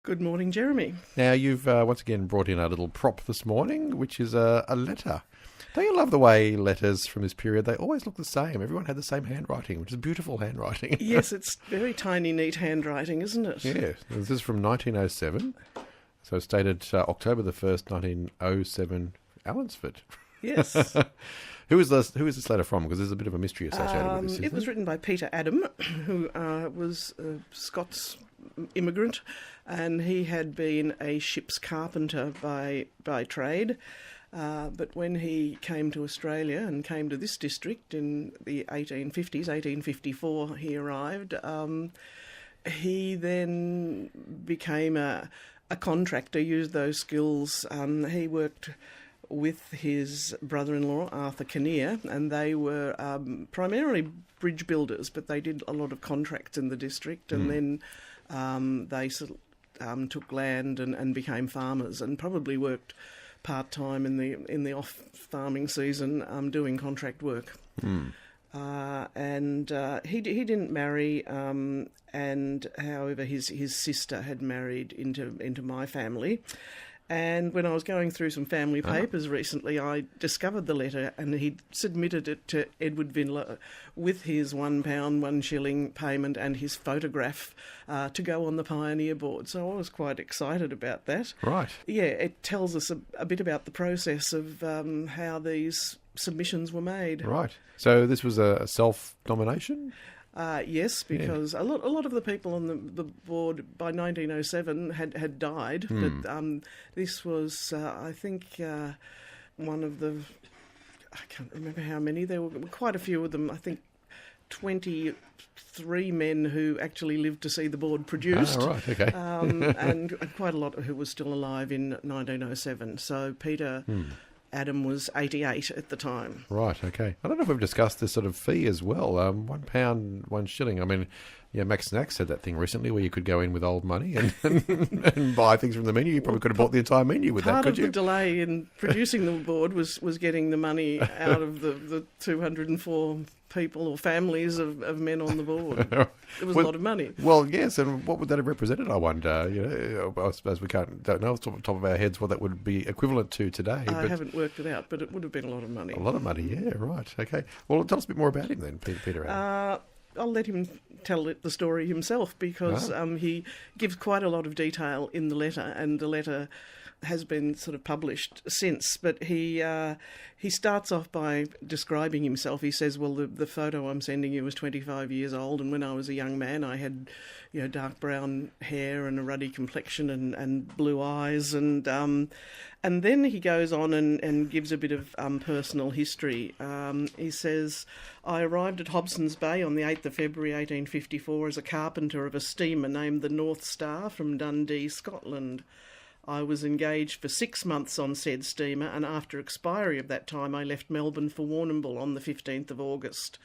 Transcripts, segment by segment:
Good morning, Jeremy. Now, you've once again brought in a little prop this morning, which is a letter. Don't you love the way letters from this period, they always look the same? Everyone had the same handwriting, which is beautiful handwriting. Yes, it's very tiny, neat handwriting, isn't it? Yeah, this is from 1907. So it's dated October the 1st, 1907, Allansford. Yes. Who is this letter from? Because there's a bit of a mystery associated with this, It was written by Peter Adam, who was a Scots immigrant, and he had been a ship's carpenter by trade. But when he came to Australia and came to this district in the 1850s, 1854 he arrived, he then became a contractor, used those skills. He worked with his brother-in-law, Arthur Kinnear, and they were primarily bridge builders, but they did a lot of contracts in the district, and then they took land and became farmers, and probably worked part-time in the off-farming season doing contract work. And he didn't marry, and however his sister had married into my family. And when I was going through some family papers recently, I discovered the letter, and he'd submitted it to Edward Vidler with his £1, 1 shilling payment and his photograph to go on the Pioneer Board. So I was quite excited about that. Right. Yeah, it tells us a bit about the process of how these submissions were made. Right. So this was a self-nomination? Yes, because a lot of the people on the board by 1907 had died, but this was, I think, one of the, I can't remember how many, there were quite a few of them, I think 23 men who actually lived to see the board produced. Oh, right, okay. And quite a lot who were still alive in 1907. So Peter Adam was 88 at the time. Right, okay. I don't know if we've discussed this sort of fee as well. £1, 1 shilling. I mean, yeah, Max Snacks had that thing recently where you could go in with old money and buy things from the menu. You probably could have bought the entire menu with that, could you? Part of the delay in producing the board was getting the money out of the 204 people or families of men on the board. It was a lot of money. Well, yes, and what would that have represented, I wonder? You know, I suppose we don't know off the top of our heads what that would be equivalent to today. I haven't worked it out, but it would have been a lot of money. A lot of money, yeah, right, okay. Well, tell us a bit more about him then, Peter Adam. I'll let him tell the story himself, because he gives quite a lot of detail in the letter, and the letter has been sort of published since. But he starts off by describing himself. He says, well, the photo I'm sending you was 25 years old, and when I was a young man I had dark brown hair and a ruddy complexion and blue eyes, and then he goes on and gives a bit of personal history. He says, I arrived at Hobson's Bay on the 8th of February 1854 as a carpenter of a steamer named the North Star from Dundee, Scotland. I was engaged for 6 months on said steamer, and after expiry of that time I left Melbourne for Warrnambool on the 15th of August.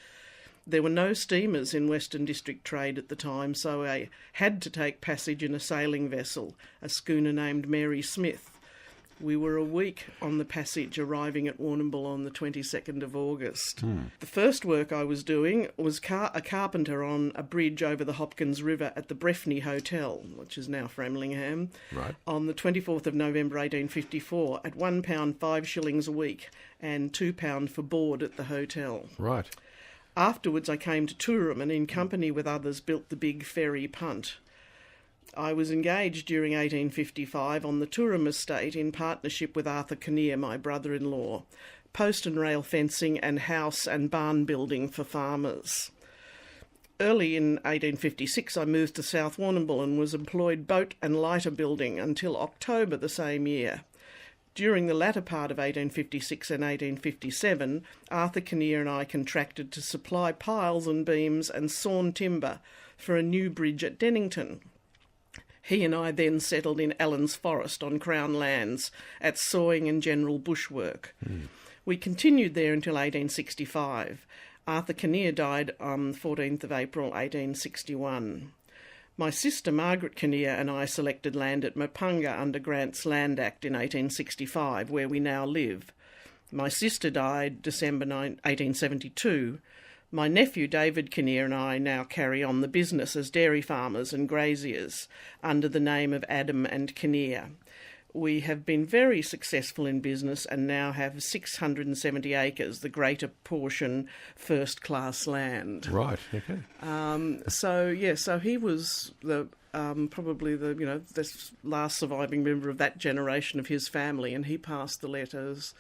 There were no steamers in Western District trade at the time, so I had to take passage in a sailing vessel, a schooner named Mary Smith. We were a week on the passage, arriving at Warrnambool on the 22nd of August. The first work I was doing was a carpenter on a bridge over the Hopkins River at the Breffni Hotel, which is now Framlingham, on the 24th of November 1854, at £1, 5 shillings a week, and £2 for board at the hotel. Right. Afterwards I came to Tooram, and in company with others built the big ferry punt. I was engaged during 1855 on the Tooram estate in partnership with Arthur Kinnear, my brother-in-law, post and rail fencing and house and barn building for farmers. Early in 1856 I moved to South Warrnambool and was employed boat and lighter building until October the same year. During the latter part of 1856 and 1857, Arthur Kinnear and I contracted to supply piles and beams and sawn timber for a new bridge at Dennington. He and I then settled in Allen's Forest on Crown lands at sawing and general bushwork. We continued there until 1865. Arthur Kinnear died on 14th of April 1861. My sister Margaret Kinnear and I selected land at Mapunga under Grant's Land Act in 1865, where we now live. My sister died December 1872. My nephew David Kinnear and I now carry on the business as dairy farmers and graziers under the name of Adam and Kinnear. We have been very successful in business and now have 670 acres, the greater portion first-class land. Right, okay. So he was the probably the last surviving member of that generation of his family, and he passed the letters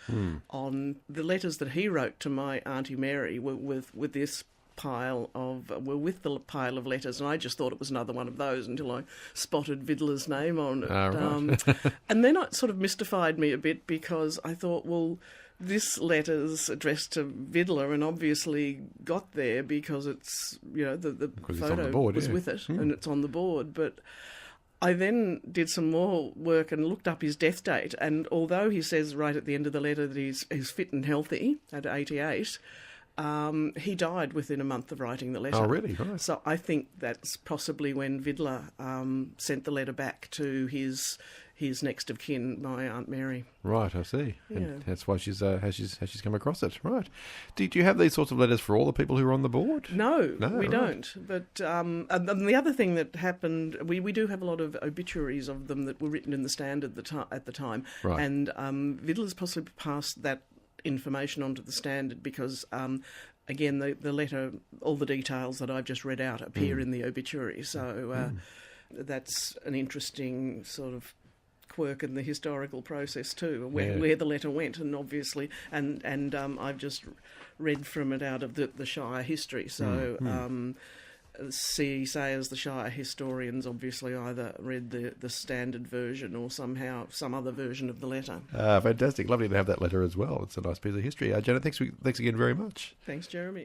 on. The letters that he wrote to my Auntie Mary were with the pile of letters, and I just thought it was another one of those until I spotted Vidler's name on it. Right. And then it sort of mystified me a bit, because I thought, well, this letter's addressed to Vidler and obviously got there because it's, the photo was with it and it's on the board. But I then did some more work and looked up his death date, and although he says right at the end of the letter that he's fit and healthy at 88, he died within a month of writing the letter. Oh, really? Right. So I think that's possibly when Vidler sent the letter back to his next of kin, my Aunt Mary. Right, I see. Yeah. And that's why she's she's come across it. Right. Do you have these sorts of letters for all the people who are on the board? No, we right. don't. But and the other thing that happened, we do have a lot of obituaries of them that were written in the Standard at the time. Right. And Vidler's possibly passed that information onto the Standard because, again, the letter, all the details that I've just read out appear in the obituary. So that's an interesting sort of quirk in the historical process too, where the letter went, and obviously, and I've just read from it out of the Shire history. So C. Sayers, the Shire historians, obviously either read the Standard version or somehow some other version of the letter. Fantastic. Lovely to have that letter as well. It's a nice piece of history. Janet, thanks again very much. Thanks, Jeremy.